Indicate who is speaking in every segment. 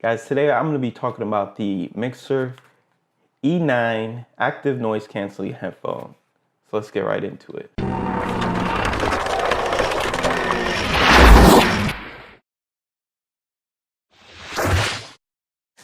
Speaker 1: Guys, today I'm going to be talking about the Mixcder E9 active noise canceling headphone. So let's get right into it.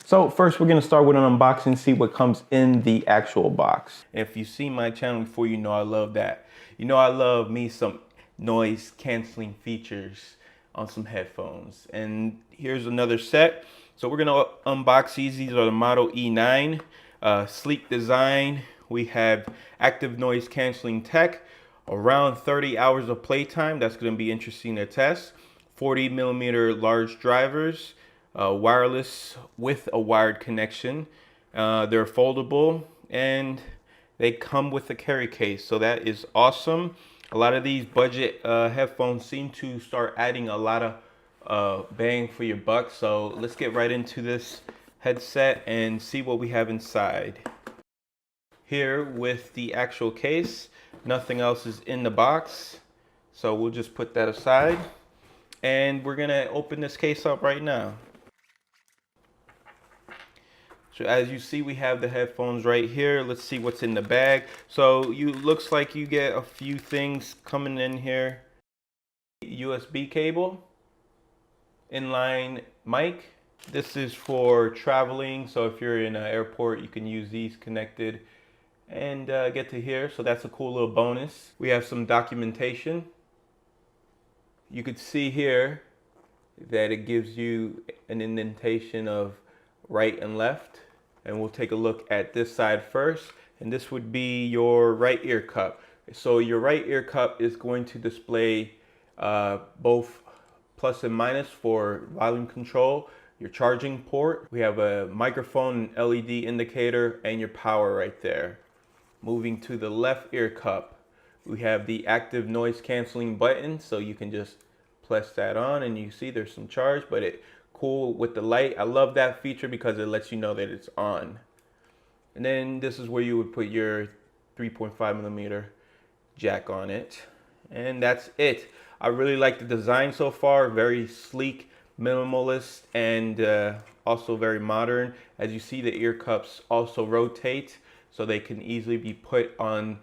Speaker 1: So first we're going to start with an unboxing, see what comes in the actual box. If you've seen my channel before, you know I love that. You know I love me some noise canceling features on some headphones. And here's another set. So we're gonna unbox these. These are the Model E9, sleek design. We have active noise canceling tech, around 30 hours of playtime. That's gonna be interesting to test. 40mm large drivers, wireless with a wired connection. They're foldable and they come with a carry case, so that is awesome. A lot of these budget headphones seem to start adding a lot of bang for your buck. So let's get right into this headset and see what we have inside. Here with the actual case, nothing else is in the box, so we'll just put that aside and we're gonna open this case up right now. So as you see, we have the headphones right here. Let's see what's in the bag. So looks like you get a few things coming in here. USB cable, inline mic. This is for traveling, so if you're in an airport you can use these connected and get to here, so that's a cool little bonus. We have some documentation. You could see here that it gives you an indentation of right and left, and we'll take a look at this side first, and this would be your right ear cup. So your right ear cup is going to display both plus and minus for volume control, your charging port. We have a microphone, LED indicator, and your power right there. Moving to the left ear cup, we have the active noise canceling button, so you can just press that on and you see there's some charge, but it cool with the light. I love that feature because it lets you know that it's on. And then this is where you would put your 3.5mm jack on it, and that's it. I really like the design so far, very sleek, minimalist, and also very modern. As you see, the ear cups also rotate, so they can easily be put on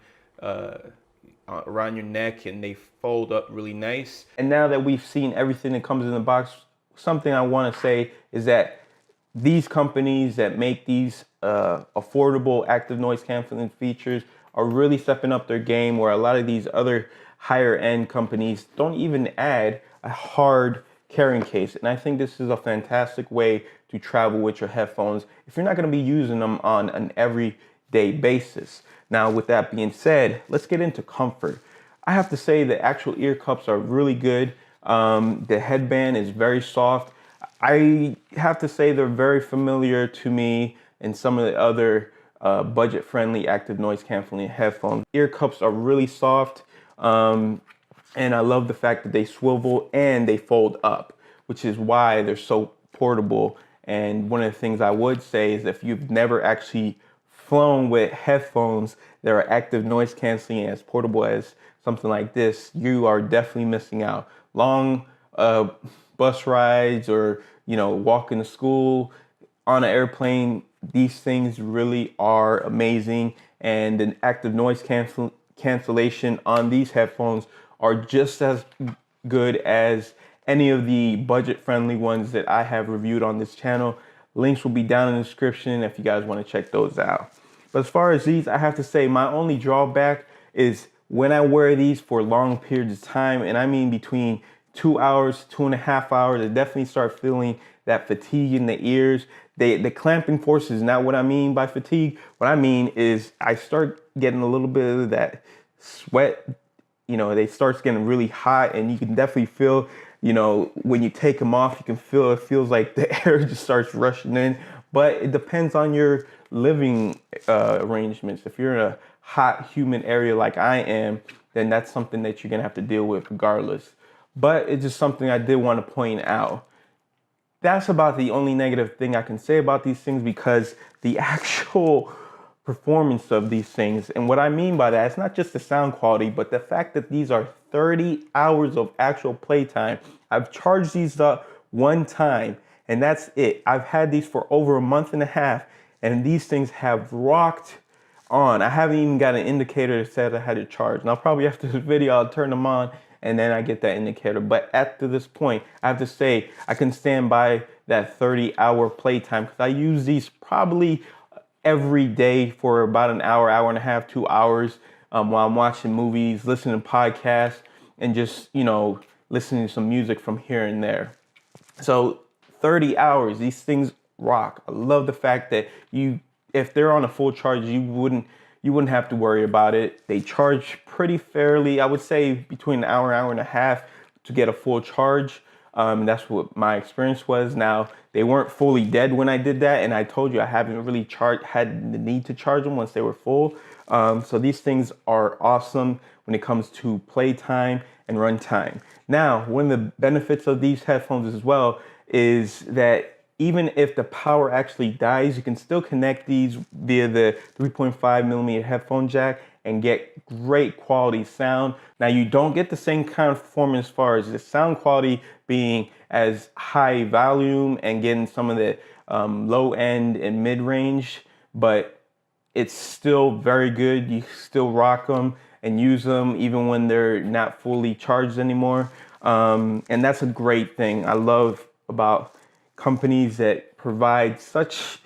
Speaker 1: around your neck, and they fold up really nice. And now that we've seen everything that comes in the box, something I want to say is that these companies that make these affordable active noise canceling features are really stepping up their game, where a lot of these other higher end companies don't even add a hard carrying case. And I think this is a fantastic way to travel with your headphones if you're not going to be using them on an everyday basis. Now, with that being said, let's get into comfort. I have to say the actual ear cups are really good. The headband is very soft. I have to say they're very familiar to me and some of the other budget-friendly active noise canceling headphones. Ear cups are really soft, and I love the fact that they swivel and they fold up, which is why they're so portable. And one of the things I would say is if you've never actually flown with headphones that are active noise canceling as portable as something like this, you are definitely missing out. Long bus rides, or walking to school, on an airplane, these things really are amazing, and an active noise cancellation on these headphones are just as good as any of the budget-friendly ones that I have reviewed on this channel. Links will be down in the description if you guys want to check those out. But as far as these, I have to say my only drawback is when I wear these for long periods of time, and I mean between 2 hours, 2.5 hours, I definitely start feeling that fatigue in the ears. The clamping force is not what I mean by fatigue. What I mean is I start getting a little bit of that sweat. They start getting really hot, and you can definitely feel, when you take them off, you can feel, it feels like the air just starts rushing in. But it depends on your living arrangements. If you're in a hot, humid area like I am, then that's something that you're gonna have to deal with regardless. But it's just something I did want to point out. That's about the only negative thing I can say about these things, because the actual performance of these things, and what I mean by that, it's not just the sound quality, but the fact that these are 30 hours of actual playtime. I've charged these up one time, and that's it. I've had these for over a month and a half, and these things have rocked on. I haven't even got an indicator that said I had to charge. Now probably after this video, I'll turn them on and then I get that indicator. But at this point, I have to say I can stand by that 30-hour playtime, because I use these probably every day for about an hour, hour and a half, 2 hours, while I'm watching movies, listening to podcasts, and just, you know, listening to some music from here and there. So 30 hours, these things rock. I love the fact that if they're on a full charge, you wouldn't have to worry about it. They charge pretty fairly. I would say between an hour, hour and a half to get a full charge. That's what my experience was. Now, they weren't fully dead when I did that, and I told you I haven't really had the need to charge them once they were full. So these things are awesome when it comes to playtime and runtime. Now, one of the benefits of these headphones as well is that even if the power actually dies, you can still connect these via the 3.5mm headphone jack and get great quality sound. Now, you don't get the same kind of performance as far as the sound quality being as high volume and getting some of the low end and mid range, but it's still very good. You still rock them and use them even when they're not fully charged anymore. And that's a great thing I love about companies that provide such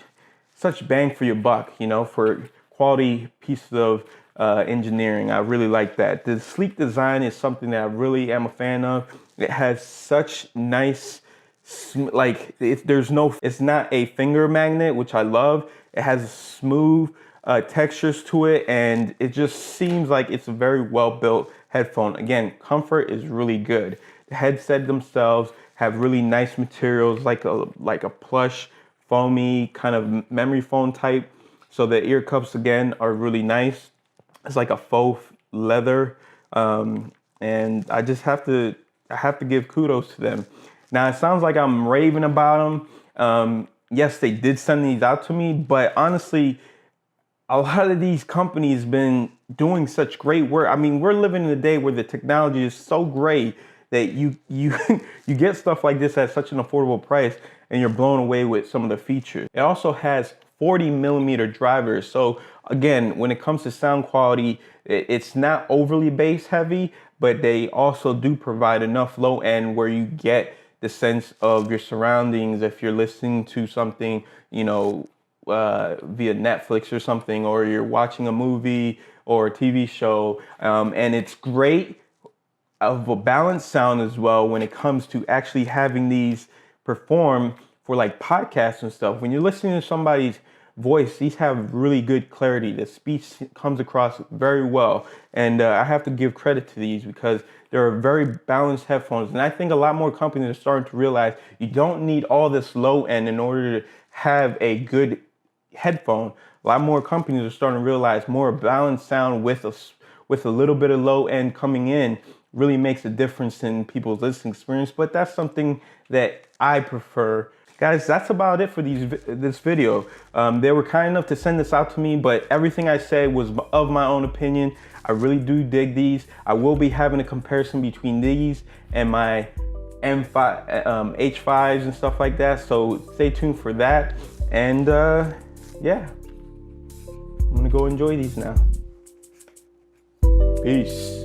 Speaker 1: bang for your buck, you know, for quality pieces of engineering. I really like that. The sleek design is something that I really am a fan of. It has such nice, like, it's not a finger magnet, which I love. It has smooth textures to it, and it just seems like it's a very well-built headphone. Again, comfort is really good. The headset themselves have really nice materials, like a plush, foamy kind of memory foam type. So the ear cups again are really nice. It's like a faux leather, and I have to give kudos to them. Now, it sounds like I'm raving about them. Yes, they did send these out to me, but honestly, a lot of these companies been doing such great work. I mean, we're living in a day where the technology is so great that you you get stuff like this at such an affordable price, and you're blown away with some of the features. It also has 40mm drivers. So again, when it comes to sound quality, it's not overly bass heavy, but they also do provide enough low end where you get the sense of your surroundings if you're listening to something, you know, via Netflix or something, or you're watching a movie or a TV show. And it's great of a balanced sound as well when it comes to actually having these perform for like podcasts and stuff. When you're listening to somebody's voice, these have really good clarity. The speech comes across very well, and I have to give credit to these because they're very balanced headphones. And I think a lot more companies are starting to realize you don't need all this low end in order to have a good headphone. A lot more companies are starting to realize more balanced sound with a little bit of low end coming in really makes a difference in people's listening experience. But that's something that I prefer. Guys, that's about it for this video. They were kind enough to send this out to me, but everything I said was of my own opinion. I really do dig these. I will be having a comparison between these and my H5s and stuff like that. So stay tuned for that. And yeah, I'm gonna go enjoy these now. Peace.